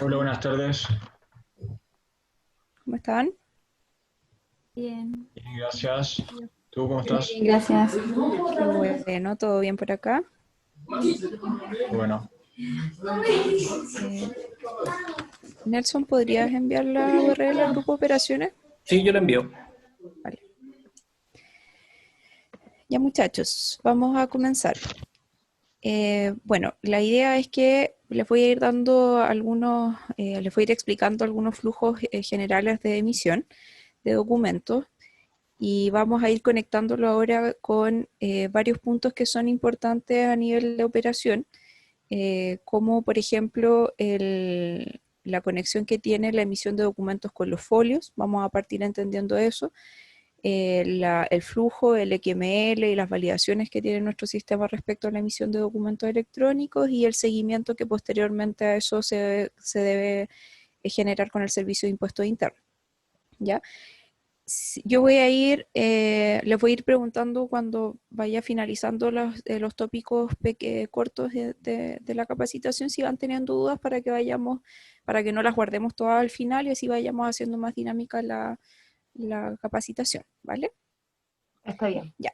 Hola, buenas tardes. ¿Cómo están? Bien. Bien, gracias. ¿Tú cómo Muy estás? bien, gracias. Qué bueno, ¿todo bien por acá? Qué bueno. Eh, Nelson, ¿podrías enviar la URL al grupo de operaciones? Sí, yo lo envío. Vale. Ya muchachos, vamos a comenzar. Bueno, la idea es que les voy a ir dando algunos, les voy a ir explicando algunos flujos generales de emisión de documentos y vamos a ir conectándolo ahora con varios puntos que son importantes a nivel de operación, como por ejemplo la conexión que tiene la emisión de documentos con los folios. Vamos a partir entendiendo eso. El flujo, el XML y las validaciones que tiene nuestro sistema respecto a la emisión de documentos electrónicos y el seguimiento que posteriormente a eso se debe generar con el servicio de impuestos internos. ¿Ya? Yo voy a ir, les voy a ir preguntando cuando vaya finalizando los tópicos cortos de la capacitación, si van teniendo dudas para que vayamos, para que no las guardemos todas al final y así vayamos haciendo más dinámica la capacitación, ¿vale? Está bien. Ya.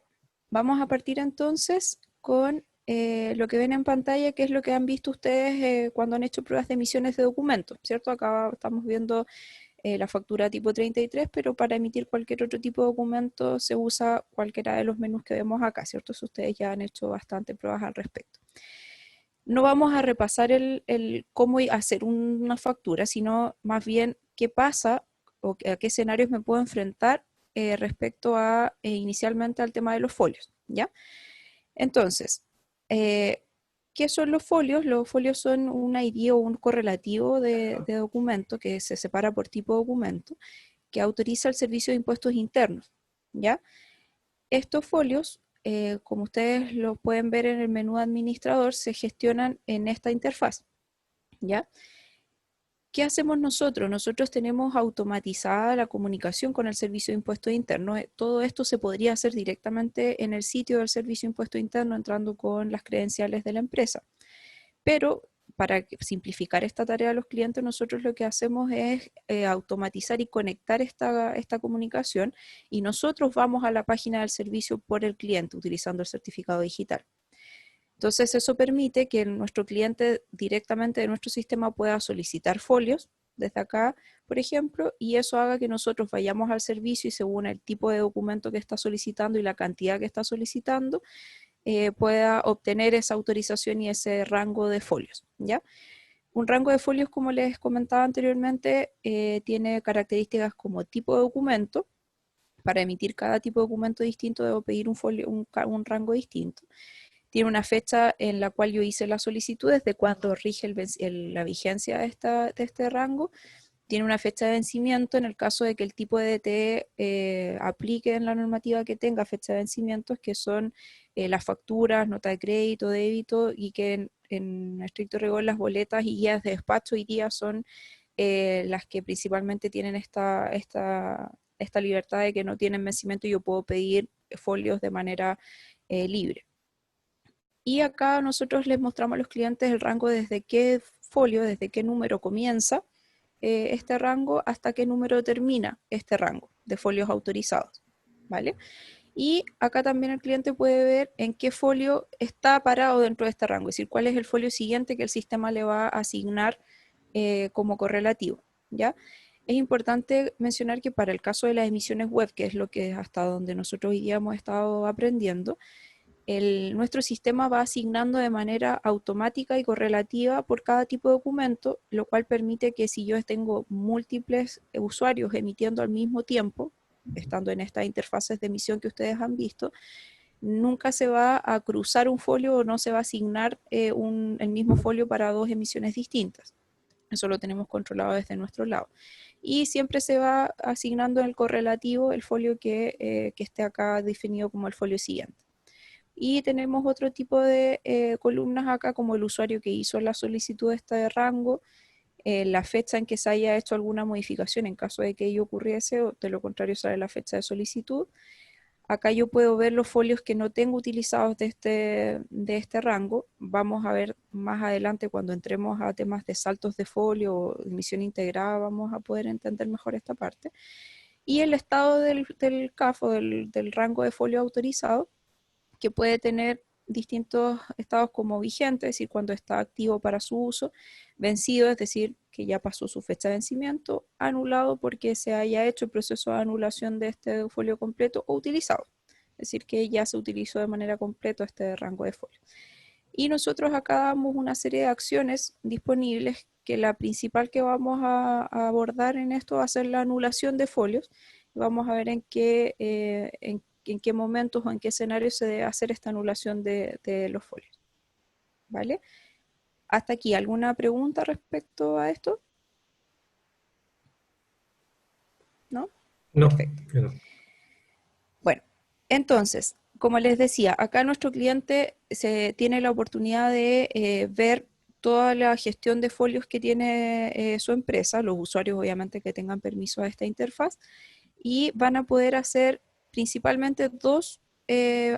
Vamos a partir entonces con lo que ven en pantalla, que es lo que han visto ustedes cuando han hecho pruebas de emisiones de documentos, ¿cierto? Acá estamos viendo la factura tipo 33, pero para emitir cualquier otro tipo de documento se usa cualquiera de los menús que vemos acá, ¿cierto? Si ustedes ya han hecho bastante pruebas al respecto. No vamos a repasar el cómo hacer una factura, sino más bien qué pasa o a qué escenarios me puedo enfrentar respecto a inicialmente al tema de los folios, ¿ya? Entonces, ¿qué son los folios? Los folios son un ID o un correlativo de documento que se separa por tipo de documento que autoriza el servicio de impuestos internos, ¿ya? Estos folios, como ustedes lo pueden ver en el menú administrador, se gestionan en esta interfaz, ¿ya? ¿Qué hacemos nosotros? Nosotros tenemos automatizada la comunicación con el Servicio de Impuestos Internos. Todo esto se podría hacer directamente en el sitio del Servicio de Impuestos Internos entrando con las credenciales de la empresa. Pero para simplificar esta tarea a los clientes, nosotros lo que hacemos es automatizar y conectar esta comunicación y nosotros vamos a la página del servicio por el cliente utilizando el certificado digital. Entonces eso permite que nuestro cliente directamente de nuestro sistema pueda solicitar folios desde acá, por ejemplo, y eso haga que nosotros vayamos al servicio y según el tipo de documento que está solicitando y la cantidad que está solicitando, pueda obtener esa autorización y ese rango de folios, ¿ya? Un rango de folios, como les comentaba anteriormente, tiene características como tipo de documento. Para emitir cada tipo de documento distinto debo pedir un, folio, un rango distinto. Tiene una fecha en la cual yo hice la solicitud, desde cuando rige la vigencia de este rango. Tiene una fecha de vencimiento en el caso de que el tipo de DTE aplique en la normativa que tenga fecha de vencimientos, que son las facturas, nota de crédito, débito, y que en estricto rigor las boletas y guías de despacho hoy día son las que principalmente tienen esta libertad de que no tienen vencimiento y yo puedo pedir folios de manera libre. Y acá nosotros les mostramos a los clientes el rango desde qué folio, desde qué número comienza este rango hasta qué número termina este rango de folios autorizados, ¿vale? Y acá también el cliente puede ver en qué folio está parado dentro de este rango, es decir, cuál es el folio siguiente que el sistema le va a asignar como correlativo, ¿ya? Es importante mencionar que para el caso de las emisiones web, que es lo que hasta donde nosotros hoy día hemos estado aprendiendo, nuestro sistema va asignando de manera automática y correlativa por cada tipo de documento, lo cual permite que si yo tengo múltiples usuarios emitiendo al mismo tiempo, estando en estas interfaces de emisión que ustedes han visto, nunca se va a cruzar un folio o no se va a asignar el mismo folio para dos emisiones distintas. Eso lo tenemos controlado desde nuestro lado. Y siempre se va asignando en el correlativo el folio que esté acá definido como el folio siguiente. Y tenemos otro tipo de columnas acá, como el usuario que hizo la solicitud de este rango, la fecha en que se haya hecho alguna modificación en caso de que ello ocurriese, o de lo contrario sale la fecha de solicitud. Acá yo puedo ver los folios que no tengo utilizados de este rango. Vamos a ver más adelante cuando entremos a temas de saltos de folio o emisión integrada, vamos a poder entender mejor esta parte. Y el estado del CAF o del rango de folio autorizado, que puede tener distintos estados como vigente, es decir, cuando está activo para su uso, vencido, es decir, que ya pasó su fecha de vencimiento, anulado porque se haya hecho el proceso de anulación de este folio completo o utilizado, es decir, que ya se utilizó de manera completa este rango de folio. Y nosotros acá damos una serie de acciones disponibles que la principal que vamos a abordar en esto va a ser la anulación de folios. Vamos a ver en qué momentos o en qué escenarios se debe hacer esta anulación de los folios. ¿Vale? Hasta aquí, ¿alguna pregunta respecto a esto? ¿No? No, Perfecto. yo no. Bueno, entonces, como les decía, acá nuestro cliente tiene la oportunidad de ver toda la gestión de folios que tiene su empresa, los usuarios obviamente que tengan permiso a esta interfaz, y van a poder hacer principalmente dos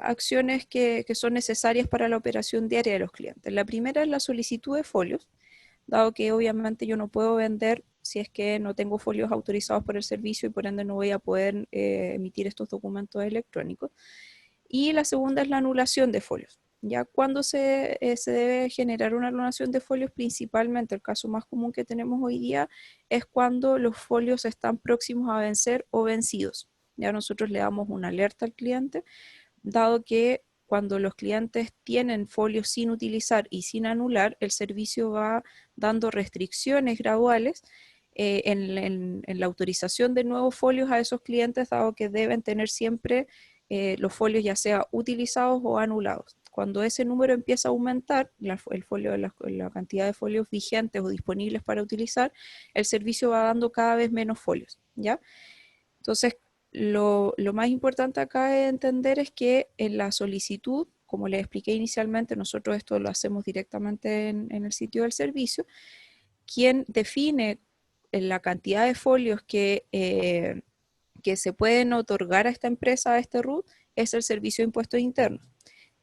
acciones que son necesarias para la operación diaria de los clientes. La primera es la solicitud de folios, dado que obviamente yo no puedo vender si es que no tengo folios autorizados por el servicio y por ende no voy a poder emitir estos documentos electrónicos. Y la segunda es la anulación de folios. Ya cuando se debe generar una anulación de folios, principalmente el caso más común que tenemos hoy día es cuando los folios están próximos a vencer o vencidos. Ya nosotros le damos una alerta al cliente, dado que cuando los clientes tienen folios sin utilizar y sin anular, el servicio va dando restricciones graduales en la autorización de nuevos folios a esos clientes, dado que deben tener siempre los folios ya sea utilizados o anulados. Cuando ese número empieza a aumentar, el folio, la cantidad de folios vigentes o disponibles para utilizar, el servicio va dando cada vez menos folios, ¿ya? Entonces, lo más importante acá de entender es que en la solicitud, como les expliqué inicialmente, nosotros esto lo hacemos directamente en el sitio del servicio, quien define la cantidad de folios que se pueden otorgar a esta empresa, a este RUT, es el Servicio de Impuestos Internos.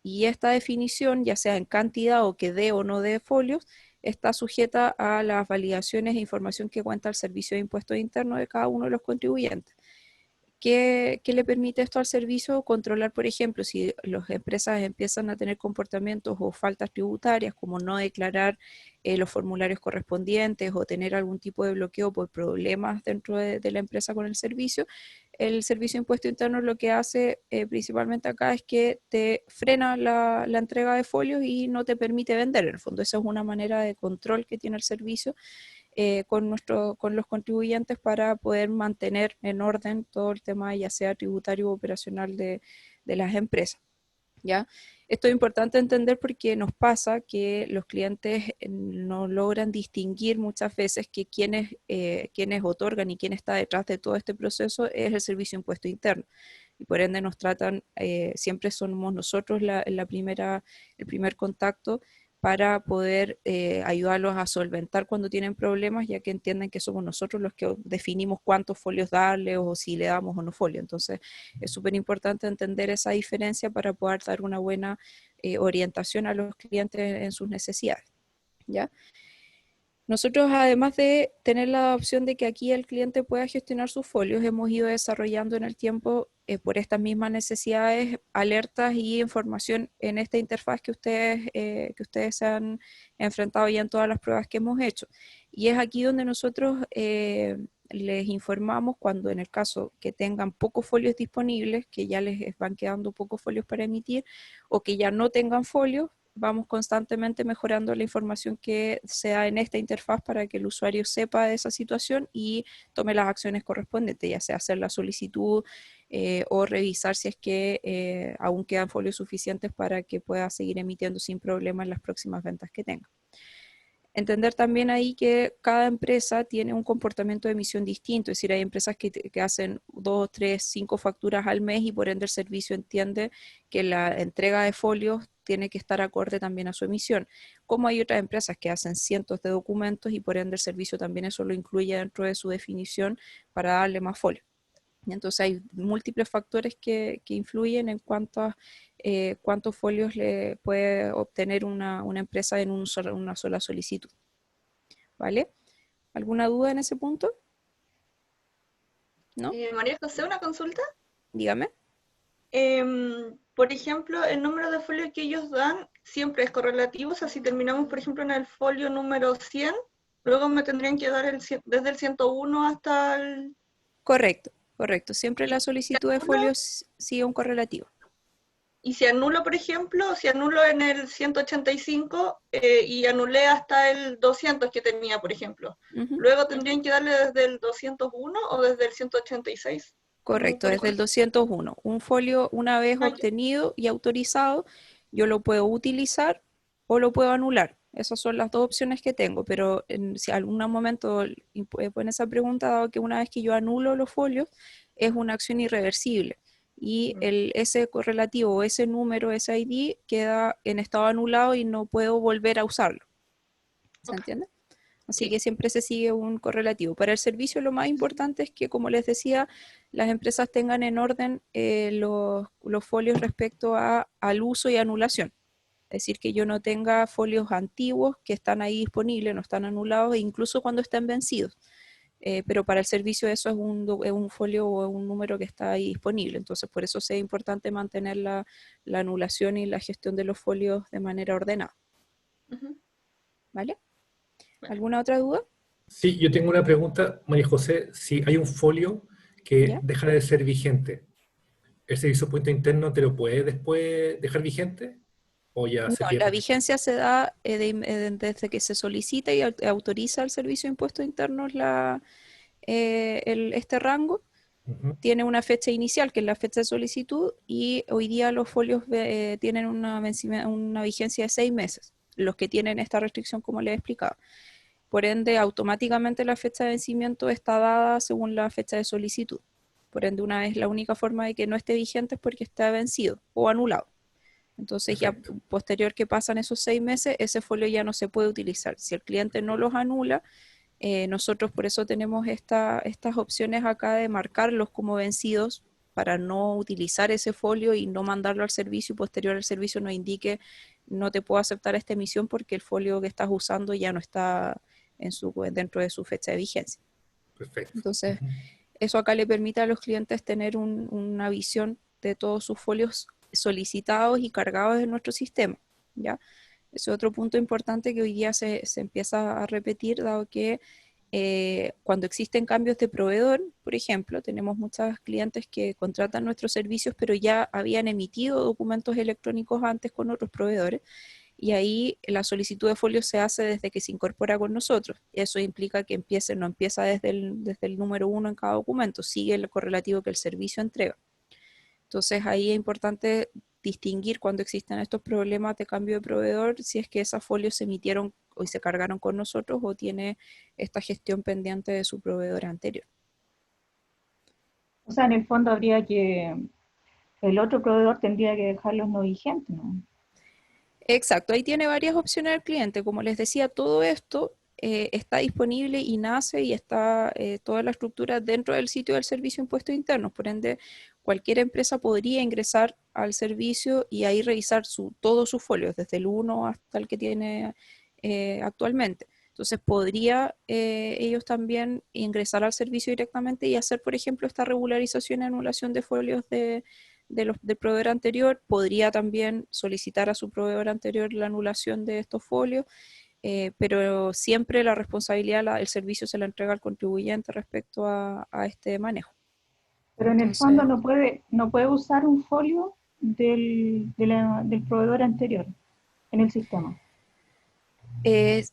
Y esta definición, ya sea en cantidad o que dé o no dé folios, está sujeta a las validaciones e información que cuenta el Servicio de Impuestos Internos de cada uno de los contribuyentes. ¿Qué le permite esto al servicio? Controlar, por ejemplo, si las empresas empiezan a tener comportamientos o faltas tributarias, como no declarar los formularios correspondientes o tener algún tipo de bloqueo por problemas dentro de la empresa con el Servicio de Impuesto Interno lo que hace principalmente acá es que te frena la entrega de folios y no te permite vender. En el fondo, esa es una manera de control que tiene el servicio con los contribuyentes para poder mantener en orden todo el tema, ya sea tributario o operacional de las empresas. ¿Ya? Esto es importante entender porque nos pasa que los clientes no logran distinguir muchas veces que quienes otorgan y quién está detrás de todo este proceso es el Servicio de Impuesto Interno. Y por ende nos tratan, siempre somos nosotros el primer contacto para poder ayudarlos a solventar cuando tienen problemas, ya que entienden que somos nosotros los que definimos cuántos folios darle o si le damos o no folio. Entonces es súper importante entender esa diferencia para poder dar una buena orientación a los clientes en sus necesidades, ¿ya? Nosotros, además de tener la opción de que aquí el cliente pueda gestionar sus folios, hemos ido desarrollando en el tiempo, por estas mismas necesidades, alertas y información en esta interfaz que ustedes se han enfrentado ya en todas las pruebas que hemos hecho. Y es aquí donde nosotros les informamos cuando en el caso que tengan pocos folios disponibles, que ya les van quedando pocos folios para emitir, o que ya no tengan folios, vamos constantemente mejorando la información que sea en esta interfaz para que el usuario sepa de esa situación y tome las acciones correspondientes, ya sea hacer la solicitud o revisar si es que aún quedan folios suficientes para que pueda seguir emitiendo sin problema en las próximas ventas que tenga. Entender también ahí que cada empresa tiene un comportamiento de emisión distinto, es decir, hay empresas que hacen 2, 3, 5 facturas al mes y por ende el servicio entiende que la entrega de folios tiene que estar acorde también a su emisión, como hay otras empresas que hacen cientos de documentos y por ende el servicio también eso lo incluye dentro de su definición para darle más folios. Y entonces hay múltiples factores que influyen en cuántos folios le puede obtener una empresa en una sola solicitud. ¿Vale? ¿Alguna duda en ese punto? ¿No? María José, una consulta. Dígame. Por ejemplo, el número de folios que ellos dan siempre es correlativo. O sea, si terminamos, por ejemplo, en el folio número 100, luego me tendrían que dar desde el 101 hasta el... Correcto, correcto. Siempre la ¿Y solicitud de folios sigue un correlativo. y si anulo, por ejemplo, si anulo en el 185 y anulé hasta el 200 que tenía, por ejemplo, Ujú. luego tendrían que darle desde el 201 o desde el 186? Correcto, desde el 201. Un folio, una vez Ah, ya. obtenido y autorizado, yo lo puedo utilizar o lo puedo anular. Esas son las dos opciones que tengo, pero si en algún momento ponen esa pregunta, dado que una vez que yo anulo los folios, es una acción irreversible. Y ese correlativo o ese número, ese ID, queda en estado anulado y no puedo volver a usarlo. ¿Se Ok. entiende? Así Sí. que siempre se sigue un correlativo. Para el servicio lo más importante es que, como les decía, las empresas tengan en orden los folios respecto al uso y anulación. Es decir, que yo no tenga folios antiguos que están ahí disponibles, no están anulados, e incluso cuando estén vencidos. Pero para el servicio eso es un folio o un número que está ahí disponible. Entonces, por eso es importante mantener la anulación y la gestión de los folios de manera ordenada. Ujú. ¿Vale? Vale. ¿Alguna otra duda? Sí, yo tengo una pregunta, María José. Si hay un folio que ¿Ya? deja de ser vigente, ¿el servicio de impuesto interno te lo puede después dejar vigente? ¿O ya No, se pierde la en el camino? vigencia se da desde que se solicita y autoriza el Servicio de Impuestos Internos este rango. Ujú. Tiene una fecha inicial, que es la fecha de solicitud, y hoy día los folios tienen una vigencia de 6 meses, los que tienen esta restricción, como les he explicado. Por ende, automáticamente la fecha de vencimiento está dada según la fecha de solicitud. Por ende, una vez la única forma de que no esté vigente es porque está vencido o anulado. Entonces ya Perfecto. posterior que pasan esos 6 meses, ese folio ya no se puede utilizar. Si el cliente no los anula, nosotros por eso tenemos estas opciones acá de marcarlos como vencidos para no utilizar ese folio y no mandarlo al servicio y posterior al servicio nos indique no te puedo aceptar esta emisión porque el folio que estás usando ya no está dentro de su fecha de vigencia. Perfecto. Entonces, Ujú. eso acá le permite a los clientes tener una visión de todos sus folios solicitados y cargados en nuestro sistema, ¿ya? Ese es otro punto importante que hoy día se empieza a repetir, dado que cuando existen cambios de proveedor, por ejemplo, tenemos muchos clientes que contratan nuestros servicios, pero ya habían emitido documentos electrónicos antes con otros proveedores, y ahí la solicitud de folio se hace desde que se incorpora con nosotros. Eso implica que no empieza desde el número 1 en cada documento, sigue el correlativo que el servicio entrega. Entonces ahí es importante distinguir cuando existen estos problemas de cambio de proveedor, si es que esas folios se emitieron o se cargaron con nosotros o tiene esta gestión pendiente de su proveedor anterior. O sea, en el fondo el otro proveedor tendría que dejarlos no vigentes, ¿no? Exacto, ahí tiene varias opciones el cliente. Como les decía, todo esto está disponible y nace y está toda la estructura dentro del sitio del Servicio de Impuestos Internos. Por ende, cualquier empresa podría ingresar al servicio y ahí revisar todos sus folios, desde el 1 hasta el que tiene actualmente. Entonces, podría ellos también ingresar al servicio directamente y hacer, por ejemplo, esta regularización y anulación de folios del proveedor anterior. Podría también solicitar a su proveedor anterior la anulación de estos folios, pero siempre la responsabilidad, el servicio se la entrega al contribuyente respecto a este manejo. Pero en el fondo Entonces, no puede usar un folio del proveedor anterior en el sistema.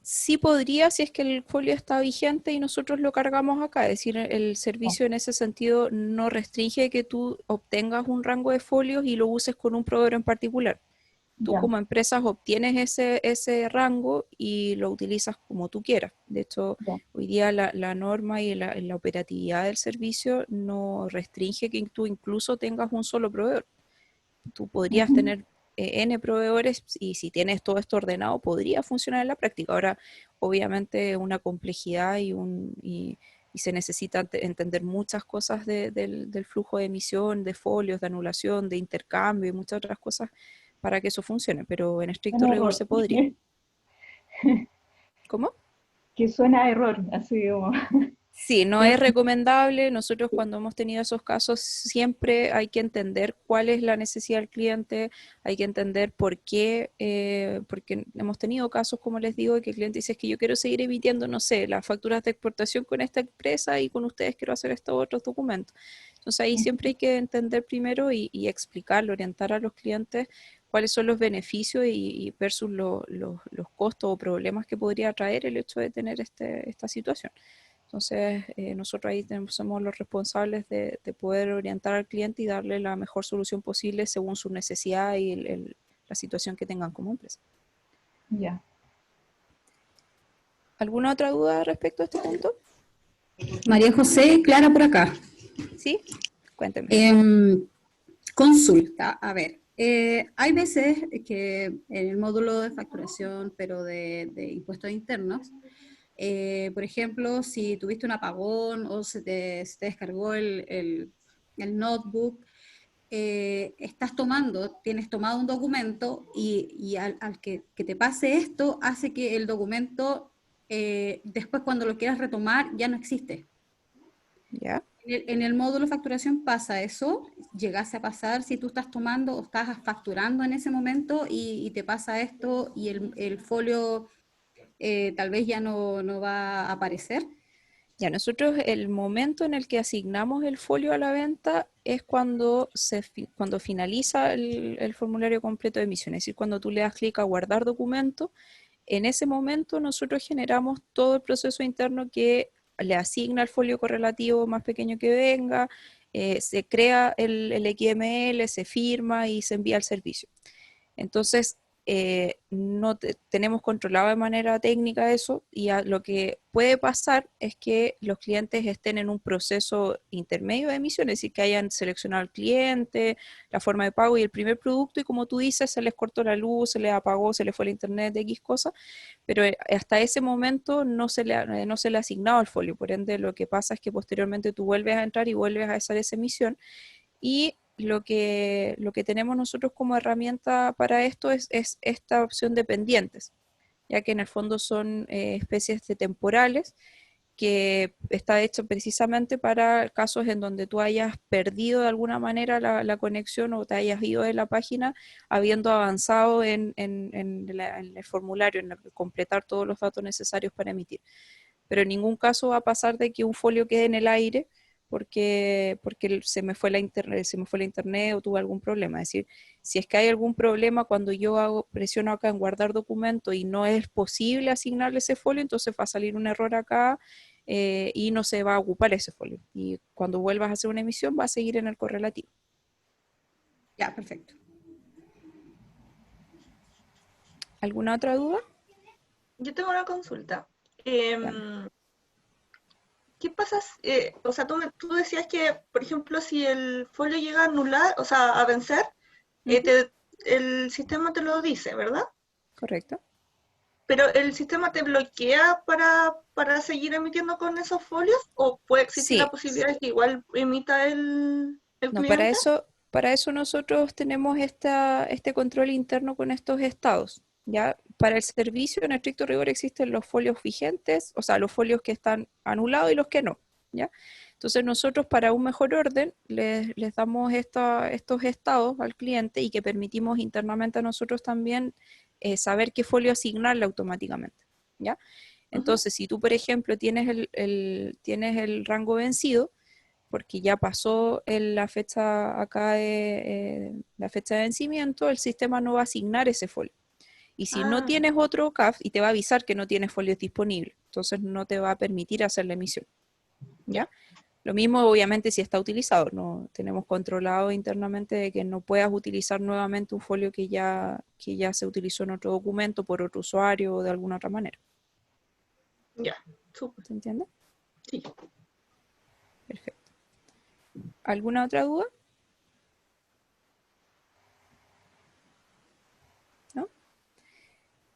sí podría si es que el folio está vigente y nosotros lo cargamos acá. Es decir, el servicio en ese sentido no restringe que tú obtengas un rango de folios y lo uses con un proveedor en particular. Tú Ya, como empresa obtienes ese rango y lo utilizas como tú quieras. De hecho, ya. hoy día la norma y la operatividad del servicio no restringe que tú incluso tengas un solo proveedor. Tú podrías Ujú. tener N proveedores y si tienes todo esto ordenado podría funcionar en la práctica. Ahora, obviamente, una complejidad y y se necesita entender muchas cosas del flujo de emisión, de folios, de anulación, de intercambio y muchas otras cosas para que eso funcione, pero en estricto Un rigor error. se podría. ¿Cómo? Que suena a error, así como. Sí, no es recomendable. Nosotros cuando hemos tenido esos casos siempre hay que entender cuál es la necesidad del cliente, hay que entender por qué, porque hemos tenido casos, como les digo, que el cliente dice es que yo quiero seguir emitiendo, no sé, las facturas de exportación con esta empresa y con ustedes quiero hacer estos otros documentos. Entonces ahí siempre hay que entender primero y explicarlo, orientar a los clientes cuáles son los beneficios y versus los costos o problemas que podría traer el hecho de tener esta situación. Entonces, nosotros ahí somos los responsables de poder orientar al cliente y darle la mejor solución posible según su necesidad y la situación que tengan como empresa. Ya. ¿Alguna otra duda respecto a este punto? María José, Clara por acá. ¿Sí? Cuénteme. Consulta, a ver, hay veces que en el módulo de facturación, pero de impuestos internos, por ejemplo, si tuviste un apagón o se te descargó el notebook, tienes tomado un documento y al que te pase esto hace que el documento después cuando lo quieras retomar ya no existe. ¿Ya? En el módulo de facturación pasa eso, llegase a pasar si tú estás tomando o estás facturando en ese momento y te pasa esto y el folio tal vez ya no va a aparecer. Ya, nosotros el momento en el que asignamos el folio a la venta es cuando finaliza el formulario completo de emisión, es decir, cuando tú le das clic a guardar documento, en ese momento nosotros generamos todo el proceso interno que le asigna el folio correlativo más pequeño que venga, se crea el XML, se firma y se envía al servicio. Entonces, no tenemos controlado de manera técnica eso y lo que puede pasar es que los clientes estén en un proceso intermedio de emisión, es decir, que hayan seleccionado al cliente, la forma de pago y el primer producto y como tú dices, se les cortó la luz, se les apagó, se les fue el internet, X cosa, pero hasta ese momento no se le ha asignado el folio, por ende lo que pasa es que posteriormente tú vuelves a entrar y vuelves a hacer esa emisión y lo que tenemos nosotros como herramienta para esto es esta opción de pendientes, ya que en el fondo son especies de temporales que está hecho precisamente para casos en donde tú hayas perdido de alguna manera la conexión o te hayas ido de la página habiendo avanzado en el formulario, en completar todos los datos necesarios para emitir. Pero en ningún caso va a pasar de que un folio quede en el aire porque se me fue la internet o tuve algún problema. Es decir, si es que hay algún problema cuando yo presiono acá en guardar documento y no es posible asignarle ese folio, entonces va a salir un error acá y no se va a ocupar ese folio. Y cuando vuelvas a hacer una emisión va a seguir en el correlativo. Ya, perfecto. ¿Alguna otra duda? Yo tengo una consulta. Claro. ¿Qué pasa? O sea, tú decías que, por ejemplo, si el folio llega a anular, o sea, a vencer, el sistema te lo dice, ¿verdad? Correcto. Pero ¿el sistema te bloquea para seguir emitiendo con esos folios? ¿O puede existir la Sí. posibilidad de que igual emita el No, cliente? para eso nosotros tenemos este control interno con estos estados. ¿Ya? Para el servicio, en estricto rigor, existen los folios vigentes, o sea, los folios que están anulados y los que no. ¿Ya? Entonces nosotros para un mejor orden les damos estos estados al cliente y que permitimos internamente a nosotros también saber qué folio asignarle automáticamente. ¿Ya? Entonces, si tú, por ejemplo, tienes tienes el rango vencido, porque ya pasó la fecha acá la fecha de vencimiento, el sistema no va a asignar ese folio. Y si no tienes otro CAF, y te va a avisar que no tienes folios disponibles, entonces no te va a permitir hacer la emisión. ¿Ya? Lo mismo, obviamente, si está utilizado. No tenemos controlado internamente de que no puedas utilizar nuevamente un folio que ya se utilizó en otro documento por otro usuario o de alguna otra manera. Ya, súper. ¿Se entiende? Sí. Perfecto. ¿Alguna otra duda? ¿No?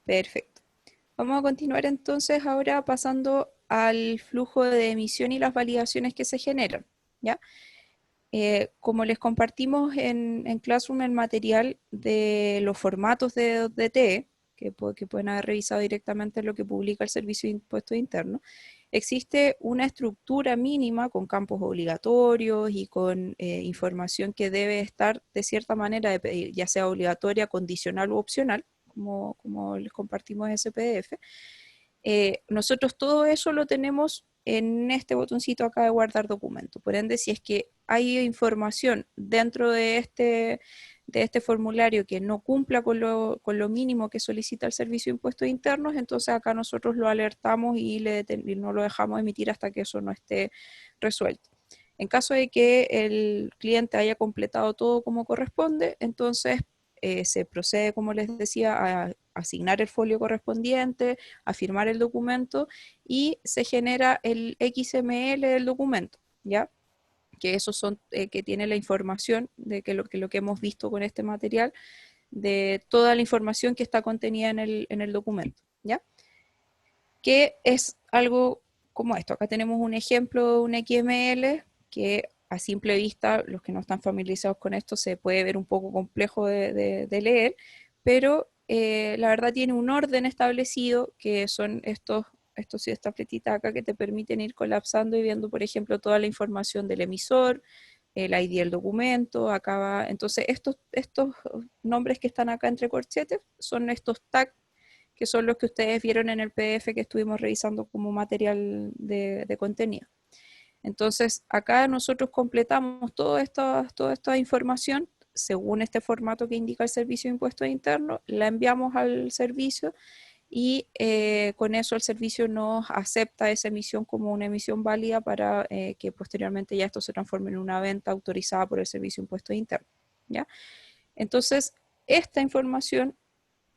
Perfecto. Vamos a continuar entonces ahora pasando al flujo de emisión y las validaciones que se generan, ¿ya? Como les compartimos en Classroom el material de los formatos de ODT, que pueden haber revisado directamente lo que publica el Servicio de Impuestos Internos, existe una estructura mínima con campos obligatorios y con información que debe estar de cierta manera, ya sea obligatoria, condicional u opcional, como les compartimos ese PDF. Nosotros todo eso lo tenemos en este botoncito acá de guardar documento. Por ende, si es que hay información dentro de este formulario que no cumpla con lo mínimo que solicita el Servicio de Impuestos Internos, entonces acá nosotros lo alertamos y no lo dejamos emitir hasta que eso no esté resuelto. En caso de que el cliente haya completado todo como corresponde, entonces se procede, como les decía, a asignar el folio correspondiente, a firmar el documento y se genera el XML del documento, ¿ya? Que esos son, que tiene la información de que lo que hemos visto con este material, de toda la información que está contenida en el documento, ¿ya? Que es algo como esto. Acá tenemos un ejemplo de un XML que a simple vista, los que no están familiarizados con esto, se puede ver un poco complejo de leer, pero la verdad tiene un orden establecido, que son estas fletitas acá que te permiten ir colapsando y viendo, por ejemplo, toda la información del emisor, el ID del documento, acá va. Entonces estos nombres que están acá entre corchetes son estos tags, que son los que ustedes vieron en el PDF que estuvimos revisando como material de contenido. Entonces, acá nosotros completamos toda esta información según este formato que indica el Servicio de Impuestos Internos, la enviamos al servicio y con eso el servicio nos acepta esa emisión como una emisión válida para que posteriormente ya esto se transforme en una venta autorizada por el Servicio de Impuestos Internos, ¿ya? Entonces, esta información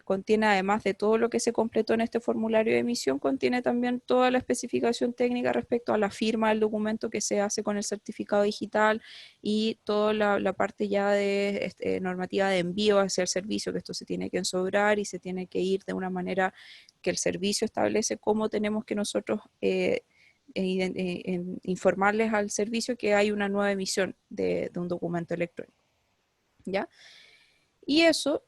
contiene, además de todo lo que se completó en este formulario de emisión, contiene también toda la especificación técnica respecto a la firma del documento que se hace con el certificado digital y toda la parte ya de normativa de envío hacia el servicio, que esto se tiene que ensobrar y se tiene que ir de una manera que el servicio establece cómo tenemos que nosotros informarles al servicio que hay una nueva emisión de un documento electrónico, ¿ya? Y eso,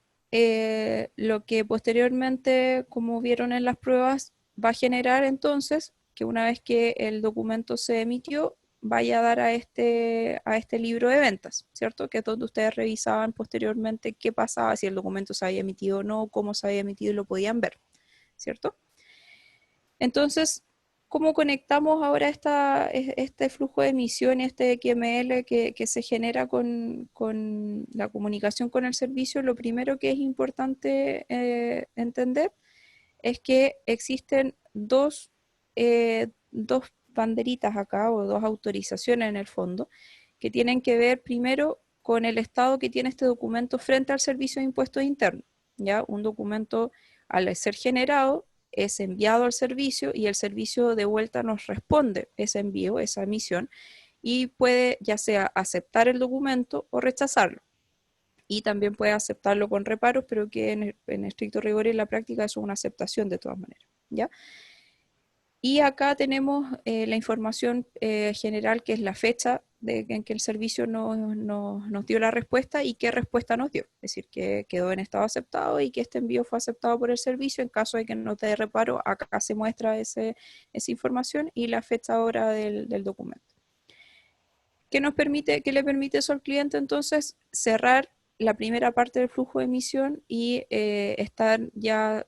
lo que posteriormente, como vieron en las pruebas, va a generar entonces que una vez que el documento se emitió, vaya a dar a este libro de ventas, ¿cierto? Que es donde ustedes revisaban posteriormente qué pasaba, si el documento se había emitido o no, cómo se había emitido y lo podían ver, ¿cierto? Entonces, ¿cómo conectamos ahora este flujo de emisión y este XML que se genera con la comunicación con el servicio? Lo primero que es importante entender es que existen dos banderitas acá, o dos autorizaciones en el fondo, que tienen que ver primero con el estado que tiene este documento frente al Servicio de Impuestos Internos, ¿ya? Un documento, al ser generado, es enviado al servicio y el servicio de vuelta nos responde ese envío, esa emisión, y puede ya sea aceptar el documento o rechazarlo. Y también puede aceptarlo con reparos, pero que en estricto rigor y en la práctica eso es una aceptación de todas maneras, ¿ya? Y acá tenemos la información general, que es la fecha en que el servicio nos dio la respuesta y qué respuesta nos dio. Es decir, que quedó en estado aceptado y que este envío fue aceptado por el servicio. En caso de que no te dé reparo, acá se muestra esa información y la fecha ahora del documento. ¿Qué le permite eso al cliente? Entonces, cerrar la primera parte del flujo de emisión y estar ya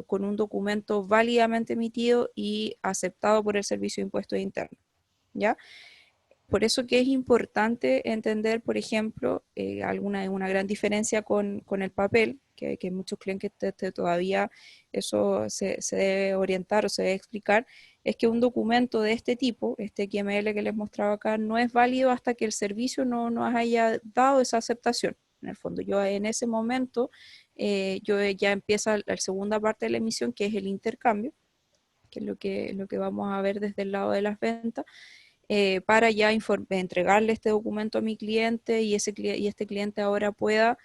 con un documento válidamente emitido y aceptado por el Servicio de Impuestos Internos, ¿ya? Por eso que es importante entender, por ejemplo, una gran diferencia con el papel, que muchos creen que todavía eso se debe orientar o se debe explicar, es que un documento de este tipo, este XML que les mostraba acá, no es válido hasta que el servicio no nos haya dado esa aceptación. En el fondo, yo en ese momento, yo ya empieza la segunda parte de la emisión, que es el intercambio, que es lo que vamos a ver desde el lado de las ventas, para ya entregarle este documento a mi cliente y este cliente ahora pueda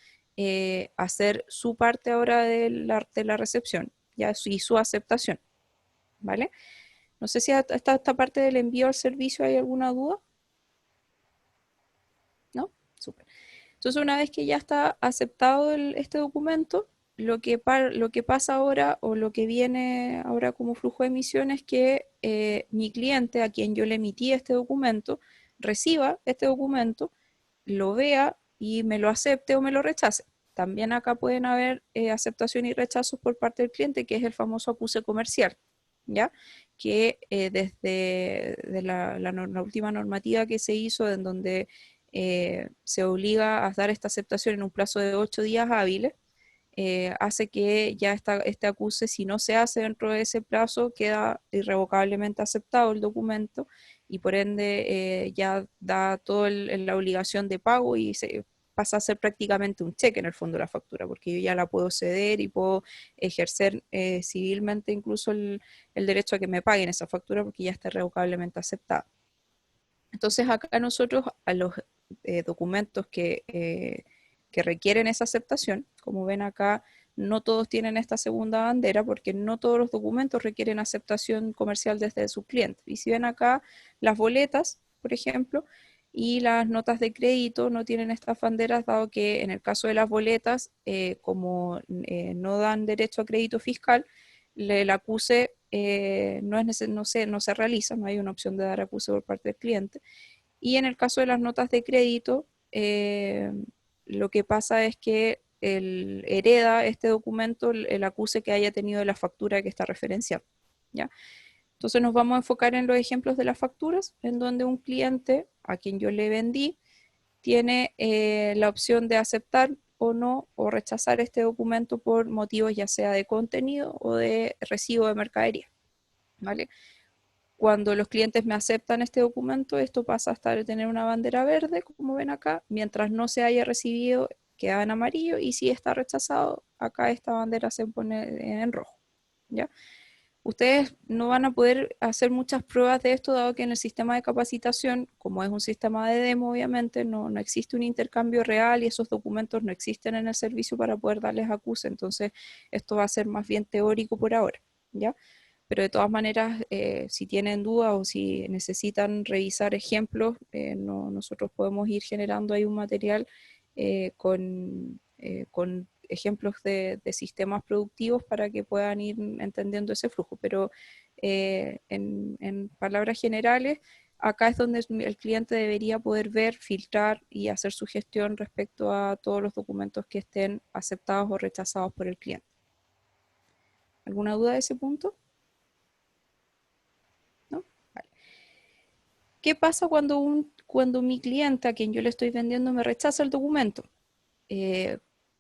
hacer su parte ahora de la recepción, ya, y su aceptación, ¿vale? No sé si hasta esta parte del envío al servicio hay alguna duda. ¿No? Súper. Entonces, una vez que ya está aceptado este documento, lo que pasa ahora o lo que viene ahora como flujo de emisión es que mi cliente, a quien yo le emití este documento, reciba este documento, lo vea y me lo acepte o me lo rechace. También acá pueden haber aceptación y rechazos por parte del cliente, que es el famoso acuse comercial, ¿ya? Que desde la última normativa que se hizo, en donde se obliga a dar esta aceptación en un plazo de 8 días hábiles, hace que ya este acuse, si no se hace dentro de ese plazo, queda irrevocablemente aceptado el documento y por ende ya da toda la obligación de pago y pasa a ser prácticamente un cheque en el fondo de la factura, porque yo ya la puedo ceder y puedo ejercer civilmente incluso el derecho a que me paguen esa factura porque ya está irrevocablemente aceptada. Entonces acá nosotros a los documentos que requieren esa aceptación, como ven acá, no todos tienen esta segunda bandera porque no todos los documentos requieren aceptación comercial desde su cliente. Y si ven acá, las boletas, por ejemplo, y las notas de crédito no tienen estas banderas, dado que en el caso de las boletas, como no dan derecho a crédito fiscal, el acuse no se realiza, no hay una opción de dar acuse por parte del cliente. Y en el caso de las notas de crédito, lo que pasa es que hereda este documento el acuse que haya tenido de la factura que está referenciada, ¿ya? Entonces nos vamos a enfocar en los ejemplos de las facturas, en donde un cliente a quien yo le vendí tiene la opción de aceptar o no, o rechazar este documento por motivos ya sea de contenido o de recibo de mercadería, ¿vale? Cuando los clientes me aceptan este documento, esto pasa a tener una bandera verde, como ven acá, mientras no se haya recibido, queda en amarillo, y si está rechazado, acá esta bandera se pone en rojo, ¿ya? Ustedes no van a poder hacer muchas pruebas de esto, dado que en el sistema de capacitación, como es un sistema de demo, obviamente, no existe un intercambio real y esos documentos no existen en el servicio para poder darles acuse. Entonces, esto va a ser más bien teórico por ahora, ¿ya? Pero de todas maneras, si tienen dudas o si necesitan revisar ejemplos, nosotros podemos ir generando ahí un material con ejemplos de sistemas productivos para que puedan ir entendiendo ese flujo. Pero en palabras generales, acá es donde el cliente debería poder ver, filtrar y hacer su gestión respecto a todos los documentos que estén aceptados o rechazados por el cliente. ¿Alguna duda de ese punto? ¿No? Vale. ¿Qué pasa cuando mi cliente a quien yo le estoy vendiendo me rechaza el documento?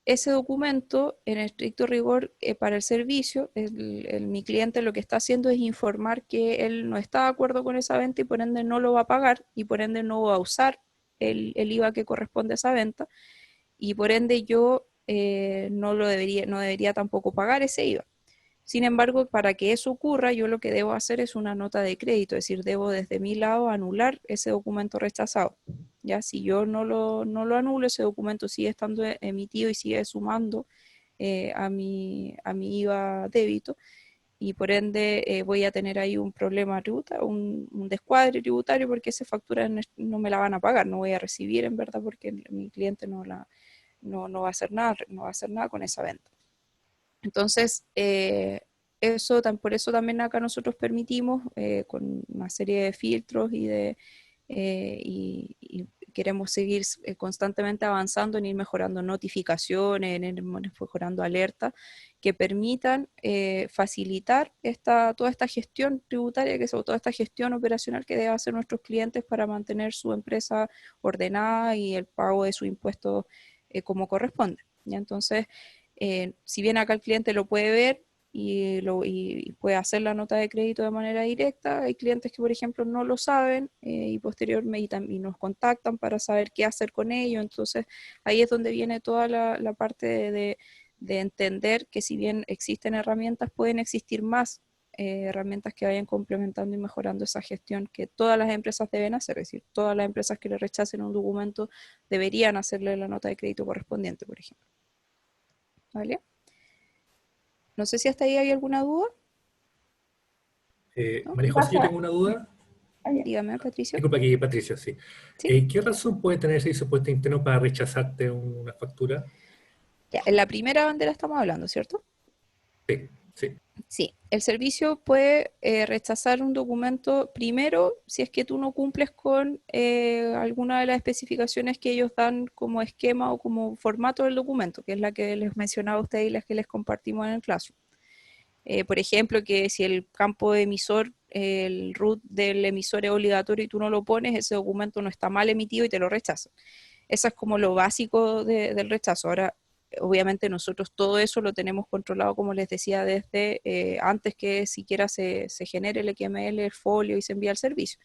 Ese documento, en estricto rigor, para el servicio, mi cliente lo que está haciendo es informar que él no está de acuerdo con esa venta y por ende no lo va a pagar y por ende no va a usar el IVA que corresponde a esa venta y por ende yo no debería tampoco pagar ese IVA. Sin embargo, para que eso ocurra, yo lo que debo hacer es una nota de crédito, es decir, debo desde mi lado anular ese documento rechazado. Ya, si yo no lo anulo, ese documento sigue estando emitido y sigue sumando a mi IVA débito y por ende voy a tener ahí un problema tributario, un descuadre tributario porque esa factura no me la van a pagar, no voy a recibir en verdad porque mi cliente no va a hacer nada con esa venta. Entonces, por eso también acá nosotros permitimos con una serie de filtros y queremos seguir constantemente avanzando en ir mejorando notificaciones, en ir mejorando alertas que permitan facilitar toda esta gestión tributaria, toda esta gestión operacional que deben hacer nuestros clientes para mantener su empresa ordenada y el pago de sus impuestos como corresponde. ¿Ya? Entonces, si bien acá el cliente lo puede ver y puede hacer la nota de crédito de manera directa, hay clientes que, por ejemplo, no lo saben y posteriormente y nos contactan para saber qué hacer con ello. Entonces, ahí es donde viene toda la parte de entender que si bien existen herramientas, pueden existir más herramientas que vayan complementando y mejorando esa gestión que todas las empresas deben hacer. Es decir, todas las empresas que le rechacen un documento deberían hacerle la nota de crédito correspondiente, por ejemplo. ¿Vale? No sé si hasta ahí hay alguna duda. ¿no? María José, yo tengo una duda. Dígame, Patricio. Disculpa aquí, Patricio, sí. Sí. ¿Qué razón puede tener ese servicio puente interno para rechazarte una factura? Ya, en la primera bandera estamos hablando, ¿cierto? Sí, sí. Sí, el servicio puede rechazar un documento primero si es que tú no cumples con alguna de las especificaciones que ellos dan como esquema o como formato del documento, que es la que les mencionaba a ustedes y las que les compartimos en el Classroom. Por ejemplo, que si el campo de emisor, el root del emisor es obligatorio y tú no lo pones, ese documento no está mal emitido y te lo rechazan. Eso es como lo básico del rechazo. Ahora, obviamente nosotros todo eso lo tenemos controlado, como les decía, desde antes que siquiera se genere el XML, el folio y se envía al servicio.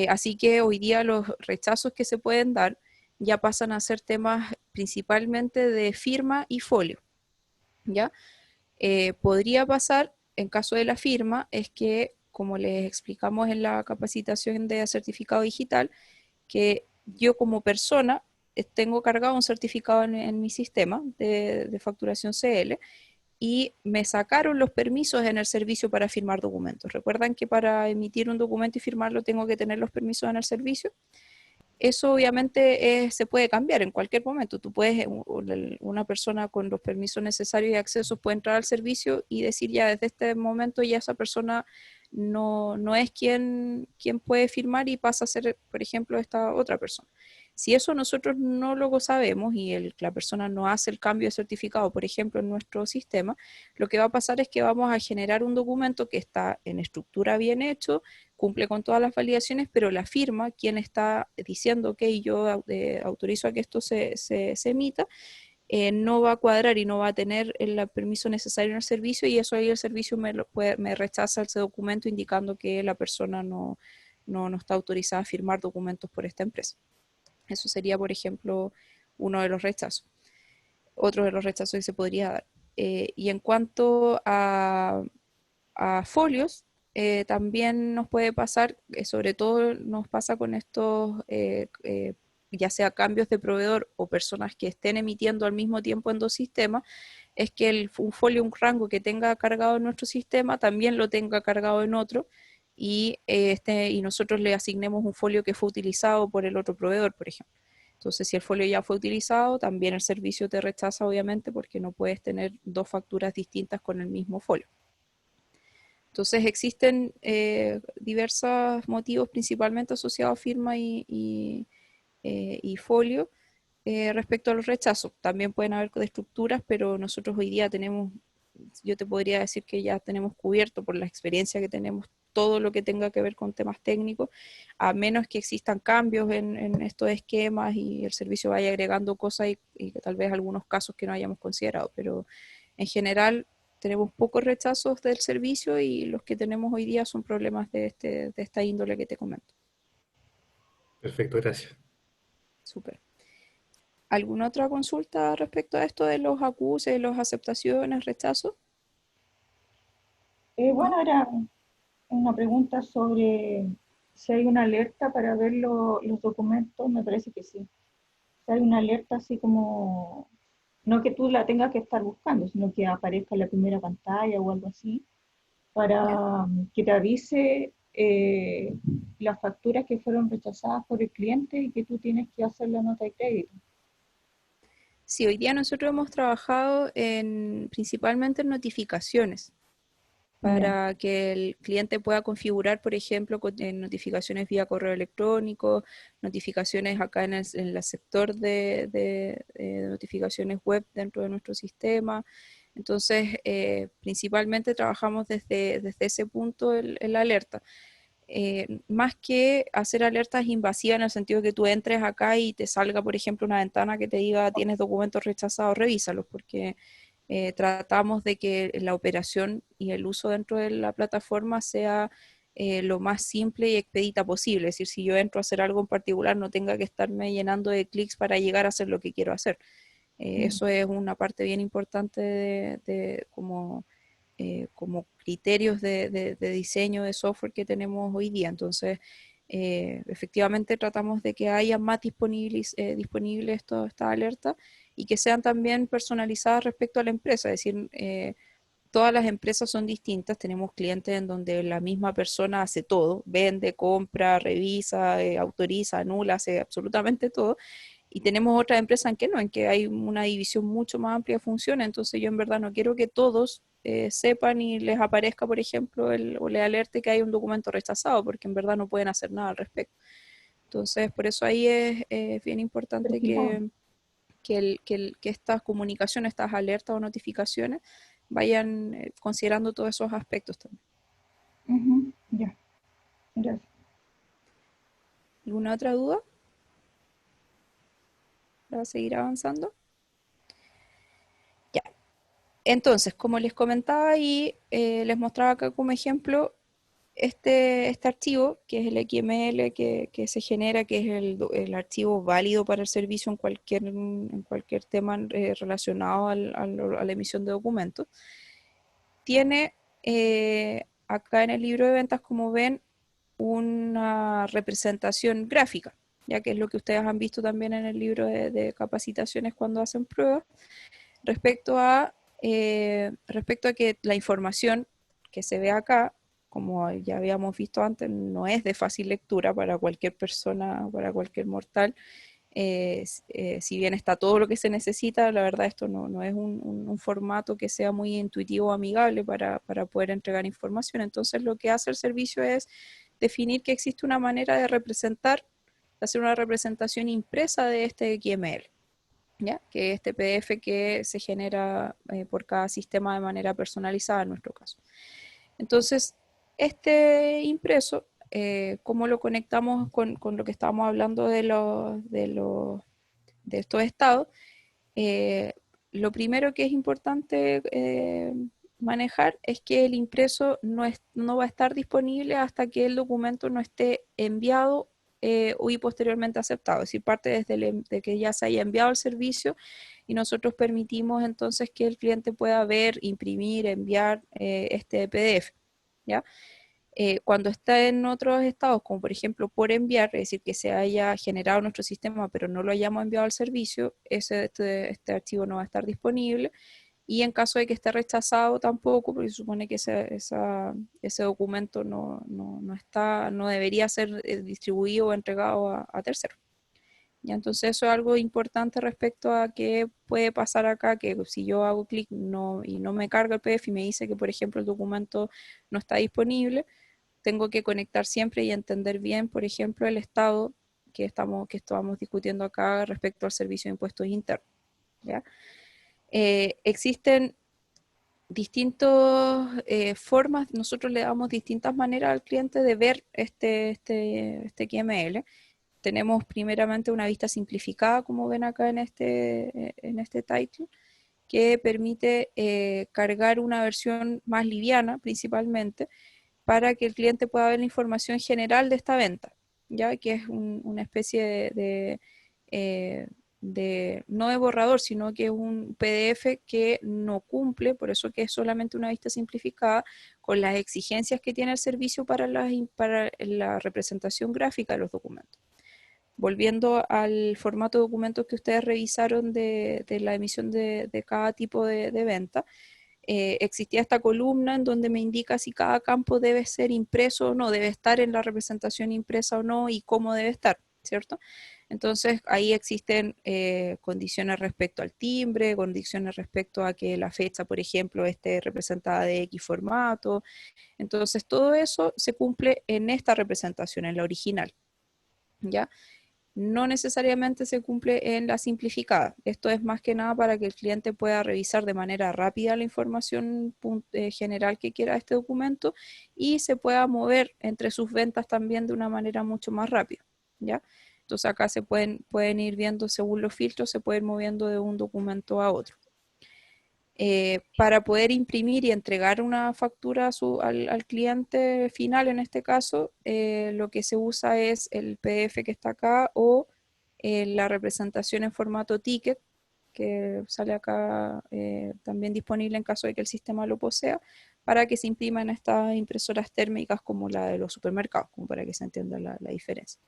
Así que hoy día los rechazos que se pueden dar ya pasan a ser temas principalmente de firma y folio, ¿ya? Podría pasar, en caso de la firma, es que, como les explicamos en la capacitación de certificado digital, que yo como persona tengo cargado un certificado en mi sistema de facturación CL y me sacaron los permisos en el servicio para firmar documentos. ¿Recuerdan que para emitir un documento y firmarlo tengo que tener los permisos en el servicio? Eso obviamente se puede cambiar en cualquier momento. Tú puedes, una persona con los permisos necesarios y accesos puede entrar al servicio y decir ya desde este momento ya esa persona no es quien puede firmar y pasa a ser, por ejemplo, esta otra persona. Si eso nosotros no lo sabemos y la persona no hace el cambio de certificado, por ejemplo, en nuestro sistema, lo que va a pasar es que vamos a generar un documento que está en estructura bien hecho, cumple con todas las validaciones, pero la firma, quien está diciendo que yo autorizo a que esto se emita, no va a cuadrar y no va a tener el permiso necesario en el servicio y eso ahí el servicio me rechaza ese documento indicando que la persona no está autorizada a firmar documentos por esta empresa. Eso sería, por ejemplo, uno de los rechazos. Otro de los rechazos que se podría dar. Y en cuanto a folios, también nos puede pasar, sobre todo nos pasa con estos, ya sea cambios de proveedor o personas que estén emitiendo al mismo tiempo en dos sistemas, es que un folio, un rango que tenga cargado en nuestro sistema, también lo tenga cargado en otro y nosotros le asignemos un folio que fue utilizado por el otro proveedor, por ejemplo. Entonces, si el folio ya fue utilizado, también el servicio te rechaza, obviamente, porque no puedes tener dos facturas distintas con el mismo folio. Entonces existen diversos motivos principalmente asociados a firma y folio respecto a los rechazos. También pueden haber de estructuras, pero nosotros hoy día tenemos, yo te podría decir que ya tenemos cubierto por la experiencia que tenemos todo lo que tenga que ver con temas técnicos, a menos que existan cambios en estos esquemas y el servicio vaya agregando cosas y tal vez algunos casos que no hayamos considerado, pero en general tenemos pocos rechazos del servicio y los que tenemos hoy día son problemas de esta índole que te comento. Perfecto, gracias. Súper. ¿Alguna otra consulta respecto a esto de los acuses, las aceptaciones, rechazos? Bueno, era una pregunta sobre si hay una alerta para ver los documentos, me parece que sí. Si hay una alerta así como, no que tú la tengas que estar buscando, sino que aparezca en la primera pantalla o algo así, para que te avise las facturas que fueron rechazadas por el cliente y que tú tienes que hacer la nota de crédito. Sí, hoy día nosotros hemos trabajado principalmente en notificaciones para que el cliente pueda configurar, por ejemplo, en notificaciones vía correo electrónico, notificaciones acá en el sector de notificaciones web dentro de nuestro sistema. Entonces, principalmente trabajamos desde ese punto el alerta. Más que hacer alertas invasivas en el sentido de que tú entres acá y te salga, por ejemplo, una ventana que te diga tienes documentos rechazados, revísalos, porque tratamos de que la operación y el uso dentro de la plataforma sea lo más simple y expedita posible. Es decir, si yo entro a hacer algo en particular, no tenga que estarme llenando de clics para llegar a hacer lo que quiero hacer. Eso es una parte bien importante como criterios de diseño de software que tenemos hoy día. Entonces, efectivamente tratamos de que haya más disponibles estas alertas y que sean también personalizadas respecto a la empresa. Es decir, todas las empresas son distintas, tenemos clientes en donde la misma persona hace todo, vende, compra, revisa, autoriza, anula, hace absolutamente todo. Y tenemos otras empresas en que no, en que hay una división mucho más amplia de funciones. Entonces yo en verdad no quiero que todos sepan y les aparezca, por ejemplo, o les alerte que hay un documento rechazado, porque en verdad no pueden hacer nada al respecto. Entonces, por eso ahí es bien importante que estas comunicaciones, estas alertas o notificaciones vayan considerando todos esos aspectos también. Ujú, ya, gracias. ¿Alguna otra duda? Para seguir avanzando. Ya. Entonces, como les comentaba y les mostraba acá como ejemplo, este archivo, que es el XML que se genera, que es el archivo válido para el servicio en cualquier tema relacionado a la emisión de documentos, tiene acá en el libro de ventas, como ven, una representación gráfica, ya que es lo que ustedes han visto también en el libro de capacitaciones cuando hacen pruebas, respecto a que la información que se ve acá, como ya habíamos visto antes, no es de fácil lectura para cualquier persona, para cualquier mortal. Si bien está todo lo que se necesita, la verdad esto no es un formato que sea muy intuitivo o amigable para poder entregar información. Entonces lo que hace el servicio es definir que existe una manera de hacer una representación impresa de este XML. ¿Ya? Que este PDF que se genera por cada sistema de manera personalizada en nuestro caso. Entonces, este impreso, ¿cómo lo conectamos con lo que estábamos hablando de estos estados? Lo primero que es importante manejar es que el impreso no va a estar disponible hasta que el documento no esté enviado y posteriormente aceptado. Es decir, parte de que ya se haya enviado el servicio y nosotros permitimos entonces que el cliente pueda ver, imprimir, enviar este PDF, ¿ya? Cuando está en otros estados, como por ejemplo por enviar, es decir, que se haya generado nuestro sistema pero no lo hayamos enviado al servicio, este archivo no va a estar disponible. Y en caso de que esté rechazado tampoco, porque se supone que ese documento no debería ser distribuido o entregado a terceros. Y entonces eso es algo importante respecto a qué puede pasar acá, que si yo hago clic y no me carga el PDF y me dice que, por ejemplo, el documento no está disponible, tengo que conectar siempre y entender bien, por ejemplo, el estado que estamos discutiendo acá respecto al servicio de impuestos internos, ¿ya? Existen distintas formas, nosotros le damos distintas maneras al cliente de ver este XML. Tenemos primeramente una vista simplificada, como ven acá en este title, que permite cargar una versión más liviana principalmente, para que el cliente pueda ver la información general de esta venta, ya que es una especie no de borrador, sino que es un PDF que no cumple, por eso que es solamente una vista simplificada, con las exigencias que tiene el servicio para la representación gráfica de los documentos. Volviendo al formato de documentos que ustedes revisaron de la emisión de cada tipo de venta, existía esta columna en donde me indica si cada campo debe ser impreso o no, debe estar en la representación impresa o no y cómo debe estar, ¿cierto? Entonces ahí existen condiciones respecto al timbre, condiciones respecto a que la fecha, por ejemplo, esté representada de X formato. Entonces todo eso se cumple en esta representación, en la original, ¿ya? No necesariamente se cumple en la simplificada. Esto es más que nada para que el cliente pueda revisar de manera rápida la información general que quiera este documento y se pueda mover entre sus ventas también de una manera mucho más rápida, ¿ya? Entonces acá se pueden ir viendo según los filtros, se pueden ir moviendo de un documento a otro. Para poder imprimir y entregar una factura al cliente final, en este caso, lo que se usa es el PDF que está acá o la representación en formato ticket, que sale acá también disponible en caso de que el sistema lo posea, para que se imprima en estas impresoras térmicas como la de los supermercados, como para que se entienda la diferencia.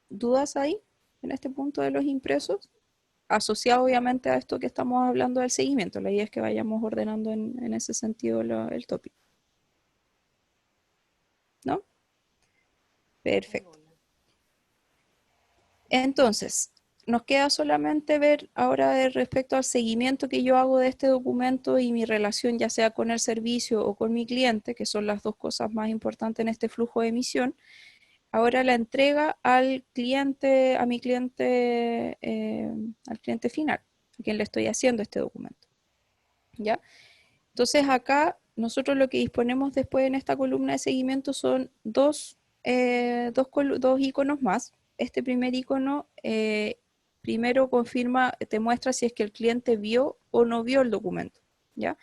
¿Dudas ahí en este punto de los impresos? asociado obviamente a esto que estamos hablando del seguimiento. La idea es que vayamos ordenando en ese sentido el tópico. ¿No? Perfecto. Entonces, nos queda solamente ver ahora respecto al seguimiento que yo hago de este documento y mi relación ya sea con el servicio o con mi cliente, que son las dos cosas más importantes en este flujo de emisión. Ahora la entrega al cliente, a mi cliente, al cliente final, a quien le estoy haciendo este documento. ¿Ya? Entonces acá nosotros lo que disponemos después en esta columna de seguimiento son dos iconos más. Este primer icono primero confirma, te muestra si es que el cliente vio o no vio el documento. ¿Ya?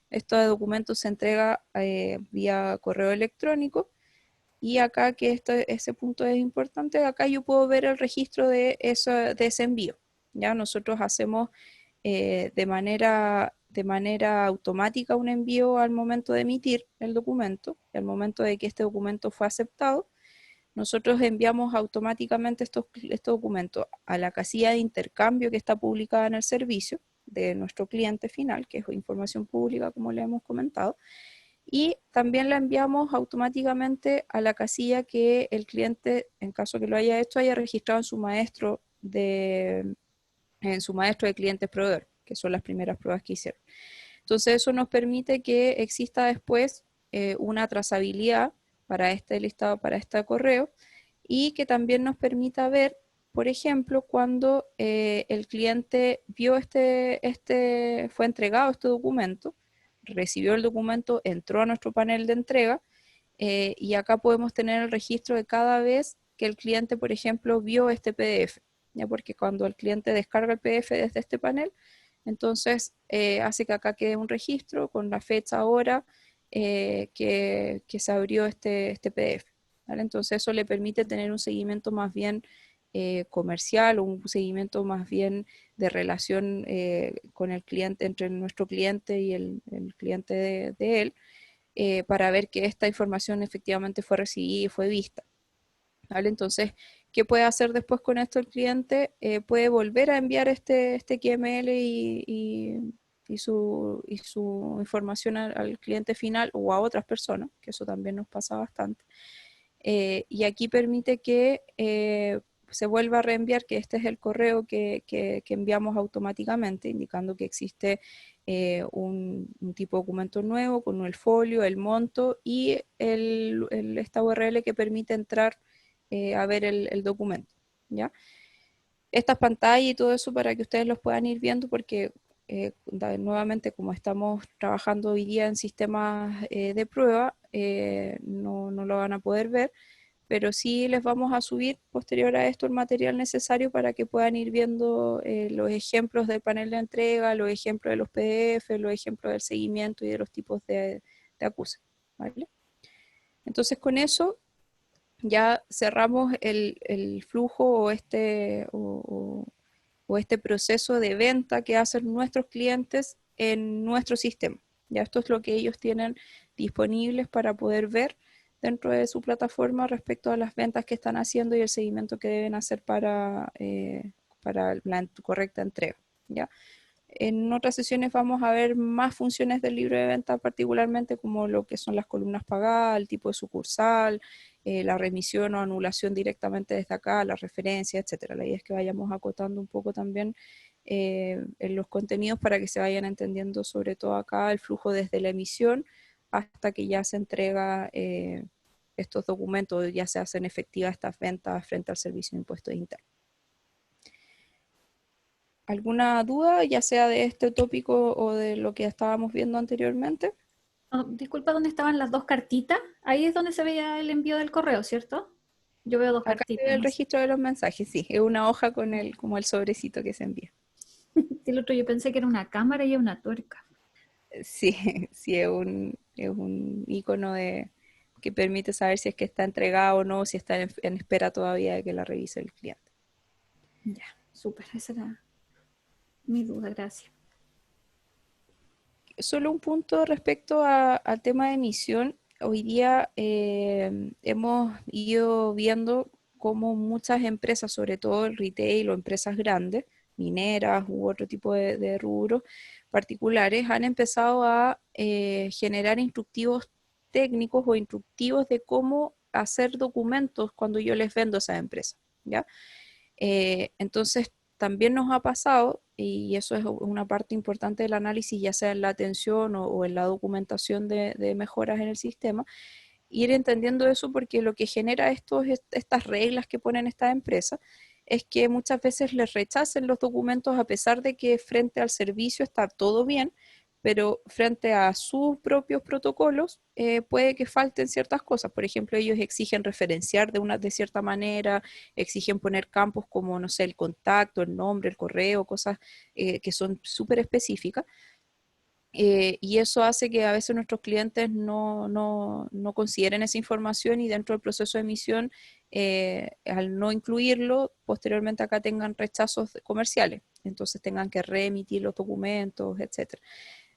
Este documento se entrega vía correo electrónico. Y acá, que ese punto es importante, acá yo puedo ver el registro de ese envío. ¿Ya? Nosotros hacemos de manera automática un envío al momento de emitir el documento, y al momento de que este documento fue aceptado, nosotros enviamos automáticamente estos documentos a la casilla de intercambio que está publicada en el servicio de nuestro cliente final, que es información pública, como le hemos comentado, y también la enviamos automáticamente a la casilla que el cliente, en caso que lo haya hecho, haya registrado en su maestro de clientes proveedor, que son las primeras pruebas que hicieron. Entonces eso nos permite que exista después una trazabilidad para este listado, para este correo, y que también nos permita ver, por ejemplo, cuando el cliente vio fue entregado este documento, recibió el documento, entró a nuestro panel de entrega, y acá podemos tener el registro de cada vez que el cliente, por ejemplo, vio este PDF, ¿ya? Porque cuando el cliente descarga el PDF desde este panel, entonces hace que acá quede un registro con la fecha, hora que se abrió este PDF. ¿Vale? Entonces eso le permite tener un seguimiento más bien comercial, o un seguimiento más bien de relación con el cliente, entre nuestro cliente y el cliente de él, para ver que esta información efectivamente fue recibida y fue vista. ¿Vale? Entonces, ¿qué puede hacer después con esto el cliente? Puede volver a enviar este XML y su información al cliente final o a otras personas, que eso también nos pasa bastante. Y aquí permite que se vuelva a reenviar, que este es el correo que enviamos automáticamente, indicando que existe un tipo de documento nuevo con el folio, el monto y esta URL que permite entrar a ver el documento. ¿Ya? Estas pantallas y todo eso para que ustedes los puedan ir viendo, porque nuevamente, como estamos trabajando hoy día en sistemas de prueba, no lo van a poder ver, pero sí les vamos a subir posterior a esto el material necesario para que puedan ir viendo los ejemplos del panel de entrega, los ejemplos de los PDF, los ejemplos del seguimiento y de los tipos de acuse. ¿Vale? Entonces con eso ya cerramos el flujo o este proceso de venta que hacen nuestros clientes en nuestro sistema. Ya esto es lo que ellos tienen disponibles para poder ver dentro de su plataforma respecto a las ventas que están haciendo y el seguimiento que deben hacer para la correcta entrega. ¿Ya? En otras sesiones vamos a ver más funciones del libro de venta, particularmente como lo que son las columnas pagadas, el tipo de sucursal, la remisión o anulación directamente desde acá, la referencia, etcétera. La idea es que vayamos acotando un poco también en los contenidos para que se vayan entendiendo, sobre todo acá, el flujo desde la emisión hasta que ya se entrega estos documentos, ya se hacen efectivas estas ventas frente al Servicio de Impuestos Internos. ¿Alguna duda, ya sea de este tópico o de lo que estábamos viendo anteriormente? Oh, disculpa, ¿dónde estaban las dos cartitas? Ahí es donde se veía el envío del correo, ¿cierto? Yo veo dos Acá cartitas. el No sé. registro de los mensajes, sí, es una hoja con como el sobrecito que se envía. El otro yo pensé que era una cámara y una tuerca. Sí, sí, es un icono que permite saber si es que está entregado o no, si está en espera todavía de que la revise el cliente. Ya, súper, esa era mi duda, gracias. Solo un punto respecto al tema de emisión. Hoy día hemos ido viendo cómo muchas empresas, sobre todo el retail o empresas grandes, mineras u otro tipo de rubros particulares, han empezado a generar instructivos técnicos o instructivos de cómo hacer documentos cuando yo les vendo a esa empresa, ¿ya? Entonces, también nos ha pasado, y eso es una parte importante del análisis, ya sea en la atención o en la documentación de mejoras en el sistema, ir entendiendo eso porque lo que genera estas reglas que ponen estas empresas es que muchas veces les rechacen los documentos a pesar de que frente al servicio está todo bien, pero frente a sus propios protocolos puede que falten ciertas cosas. Por ejemplo, ellos exigen referenciar de cierta manera, exigen poner campos como, no sé, el contacto, el nombre, el correo, cosas que son súper específicas. Y eso hace que a veces nuestros clientes no consideren esa información y dentro del proceso de emisión, al no incluirlo, posteriormente acá tengan rechazos comerciales, entonces tengan que reemitir los documentos, etc.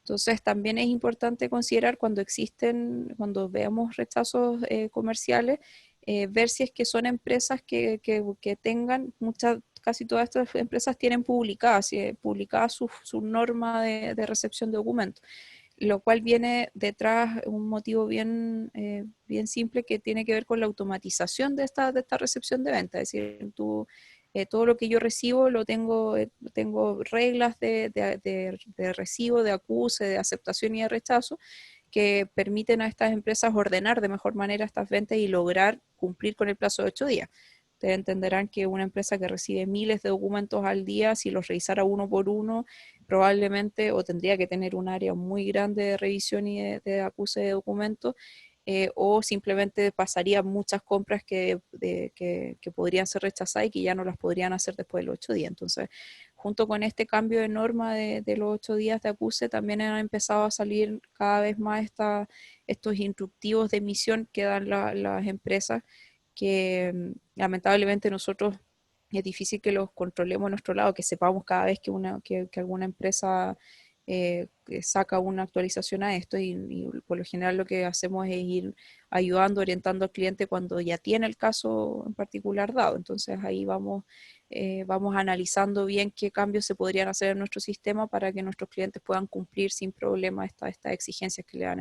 Entonces también es importante considerar cuando veamos rechazos comerciales, ver si es que son empresas que tengan, casi todas estas empresas tienen publicada su norma de recepción de documentos, lo cual viene detrás un motivo bien simple que tiene que ver con la automatización de esta recepción de venta. Es decir, todo lo que yo recibo tengo reglas de recibo, de acuse, de aceptación y de rechazo que permiten a estas empresas ordenar de mejor manera estas ventas y lograr cumplir con el plazo de 8 días. Ustedes entenderán que una empresa que recibe miles de documentos al día, si los revisara uno por uno, probablemente o tendría que tener un área muy grande de revisión y de acuse de documentos, o simplemente pasaría muchas compras que podrían ser rechazadas y que ya no las podrían hacer después de los 8 días. Entonces, junto con este cambio de norma de los 8 días de acuse, también han empezado a salir cada vez más estos instructivos de emisión que dan las empresas, que lamentablemente nosotros es difícil que los controlemos a nuestro lado, que sepamos cada vez que alguna empresa que saca una actualización a esto y por lo general lo que hacemos es ir ayudando, orientando al cliente cuando ya tiene el caso en particular dado. Entonces ahí vamos analizando bien qué cambios se podrían hacer en nuestro sistema para que nuestros clientes puedan cumplir sin problema estas exigencias que le dan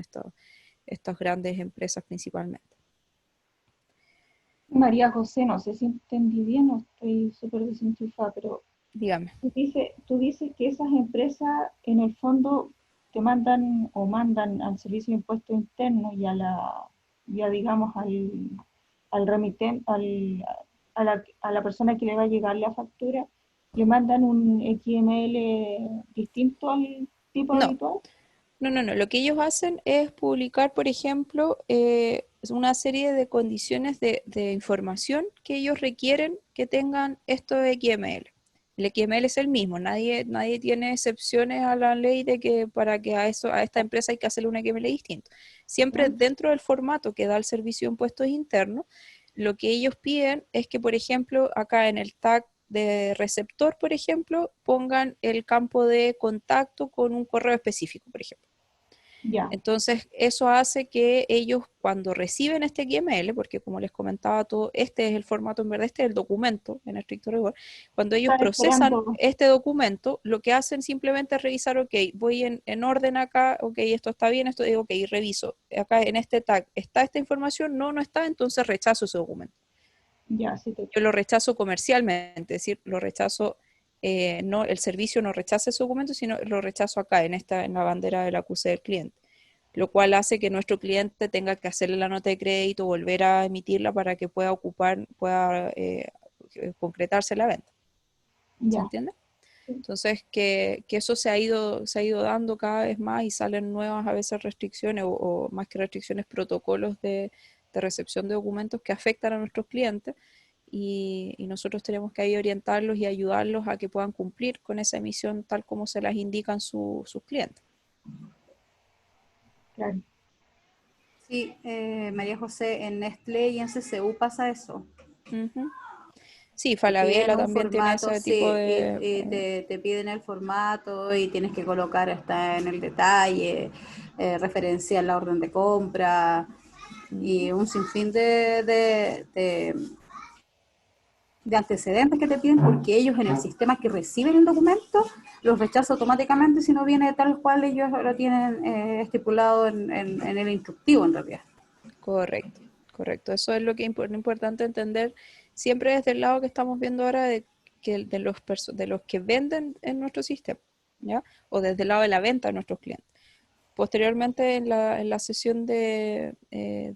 estas grandes empresas principalmente. María José, no sé si entendí bien o estoy súper desenchufada, pero Dígame. tú dices que esas empresas en el fondo te mandan al servicio de impuestos internos y digamos al remitente, a la persona que le va a llegar la factura, le mandan un XML distinto al tipo No. habitual. No. Lo que ellos hacen es publicar, por ejemplo, una serie de condiciones de información que ellos requieren que tengan estos XML. El XML es el mismo, nadie tiene excepciones a la ley de que para que a esta empresa hay que hacerle un XML distinto. Siempre dentro del formato que da el Servicio de Impuestos Internos, lo que ellos piden es que, por ejemplo, acá en el tag de receptor, por ejemplo, pongan el campo de contacto con un correo específico, por ejemplo. Ya. Entonces, eso hace que ellos cuando reciben este XML, porque como les comentaba, este es el formato en verdad, este es el documento en estricto rigor, cuando ellos procesan este documento, lo que hacen simplemente es revisar, ok, voy en orden acá, ok, esto está bien, esto digo, ok, reviso, acá en este tag, ¿está esta información? No está, entonces rechazo ese documento. Ya, sí Yo lo rechazo comercialmente, es decir, lo rechazo, no, el servicio no rechaza ese documento, sino lo rechazo acá, en la bandera del acuse del cliente, lo cual hace que nuestro cliente tenga que hacerle la nota de crédito, volver a emitirla para que pueda concretarse la venta. ¿Se entiende? Entonces, que eso se ha ido dando cada vez más y salen nuevas a veces restricciones o más que restricciones, protocolos de recepción de documentos que afectan a nuestros clientes y nosotros tenemos que ahí orientarlos y ayudarlos a que puedan cumplir con esa emisión tal como se las indican sus clientes. Claro. Sí, María José, en Nestlé y en CCU pasa eso. Sí, Falabella también tiene ese tipo de... Y te piden el formato y tienes que colocar hasta en el detalle, referenciar la orden de compra y un sinfín de de antecedentes que te piden, porque ellos en el sistema que reciben el documento los rechaza automáticamente si no viene tal cual ellos lo tienen estipulado en el instructivo en realidad. Correcto, correcto. Eso es lo que es importante entender siempre desde el lado que estamos viendo ahora de los que venden en nuestro sistema, ¿ya? O desde el lado de la venta de nuestros clientes. Posteriormente, en la sesión de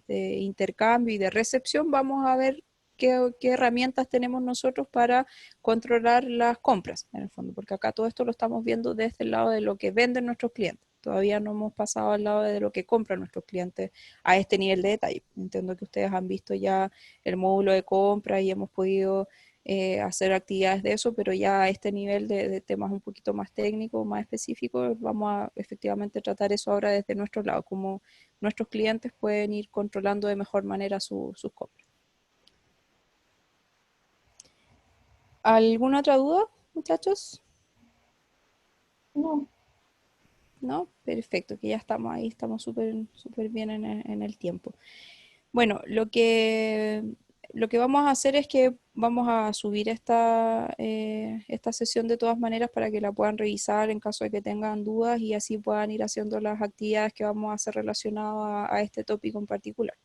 intercambio y de recepción, vamos a ver qué herramientas tenemos nosotros para controlar las compras, en el fondo, porque acá todo esto lo estamos viendo desde el lado de lo que venden nuestros clientes. Todavía no hemos pasado al lado de lo que compran nuestros clientes a este nivel de detalle. Entiendo que ustedes han visto ya el módulo de compra y hemos podido hacer actividades de eso, pero ya a este nivel de temas un poquito más técnicos, más específicos, vamos a efectivamente tratar eso ahora desde nuestro lado, cómo nuestros clientes pueden ir controlando de mejor manera sus compras. ¿Alguna otra duda, muchachos? No, ¿No? Perfecto, que ya estamos ahí, estamos súper bien en el tiempo. Bueno, lo que vamos a hacer es que vamos a subir esta sesión de todas maneras para que la puedan revisar en caso de que tengan dudas y así puedan ir haciendo las actividades que vamos a hacer relacionadas a este tópico en particular.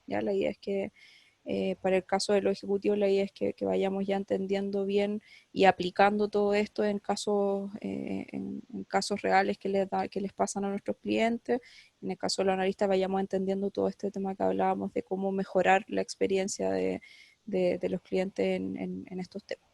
¿Ya? La idea es que para el caso de los ejecutivos, la idea es que vayamos ya entendiendo bien y aplicando todo esto en casos reales que les pasan a nuestros clientes. En el caso de los analistas, vayamos entendiendo todo este tema que hablábamos de cómo mejorar la experiencia de los clientes en estos temas.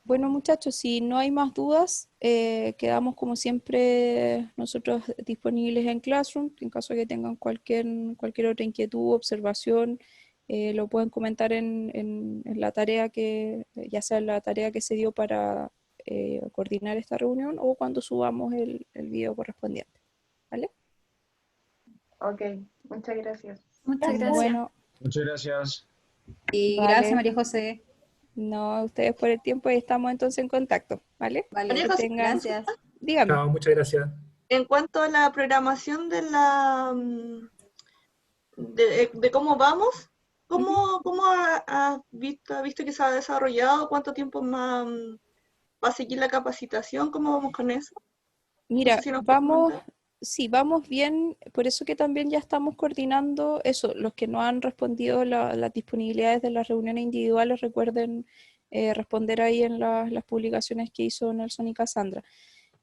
Bueno, muchachos, si no hay más dudas, quedamos como siempre nosotros disponibles en Classroom. En caso de que tengan cualquier otra inquietud, observación, lo pueden comentar en la tarea ya sea la tarea que se dio para coordinar esta reunión o cuando subamos el video correspondiente. ¿Vale? Ok, muchas gracias. Muchas gracias. Bueno, Muchas gracias. Y vale. gracias, María José. No, a ustedes por el tiempo y estamos entonces en contacto. ¿Vale? Vale, María Que José, tengan, gracias. dígame. Chao, muchas gracias. en cuanto a la programación de cómo vamos, ¿cómo has visto que se ha desarrollado? ¿Cuánto tiempo más va a seguir la capacitación? ¿Cómo vamos con eso? No Mira, sé si nos puedes comentar. sí, vamos bien, por eso que también ya estamos coordinando eso, los que no han respondido las disponibilidades de las reuniones individuales, recuerden responder ahí en las publicaciones que hizo Nelson y Cassandra.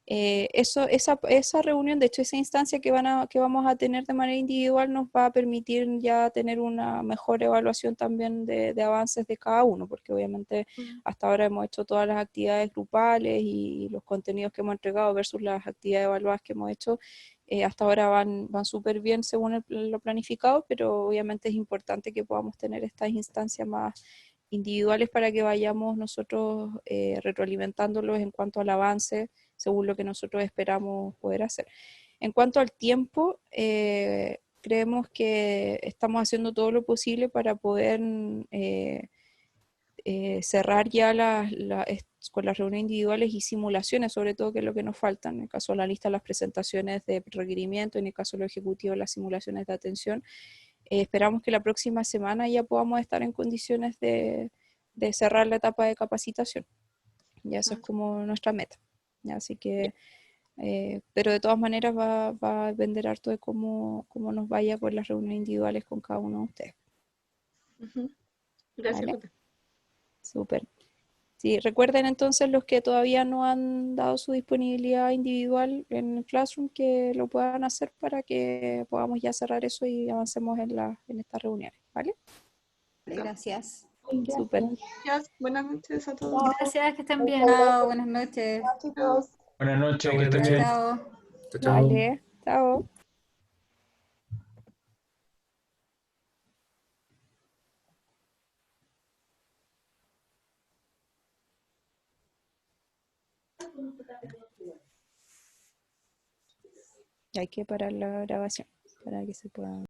Esa reunión, de hecho, esa instancia que vamos a tener de manera individual nos va a permitir ya tener una mejor evaluación también de avances de cada uno, porque obviamente hasta ahora hemos hecho todas las actividades grupales y los contenidos que hemos entregado versus las actividades evaluadas que hemos hecho, hasta ahora van súper bien según lo planificado, pero obviamente es importante que podamos tener estas instancias más individuales para que vayamos nosotros retroalimentándolos en cuanto al avance según lo que nosotros esperamos poder hacer. En cuanto al tiempo, creemos que estamos haciendo todo lo posible para poder cerrar ya con las reuniones individuales y simulaciones, sobre todo que es lo que nos falta. En el caso de la lista, las presentaciones de requerimiento, en el caso de los ejecutivos, las simulaciones de atención. Esperamos que la próxima semana ya podamos estar en condiciones de cerrar la etapa de capacitación. Ya eso es como nuestra meta. ¿Ya? Así que, pero de todas maneras va a depender harto de cómo nos vaya con las reuniones individuales con cada uno de ustedes. Gracias. ¿Vale? Jota. Súper. Sí, recuerden entonces los que todavía no han dado su disponibilidad individual en el Classroom que lo puedan hacer para que podamos ya cerrar eso y avancemos en estas reuniones, ¿vale? Vale, gracias. Súper. Gracias. Buenas noches a todos. Gracias, que estén bien. Chao, buenas noches. chicos. Buenas noches, Chao, que buenas estén noches. bien. Chao. Chao, chao. Vale, chao. Hay que parar la grabación para que se pueda...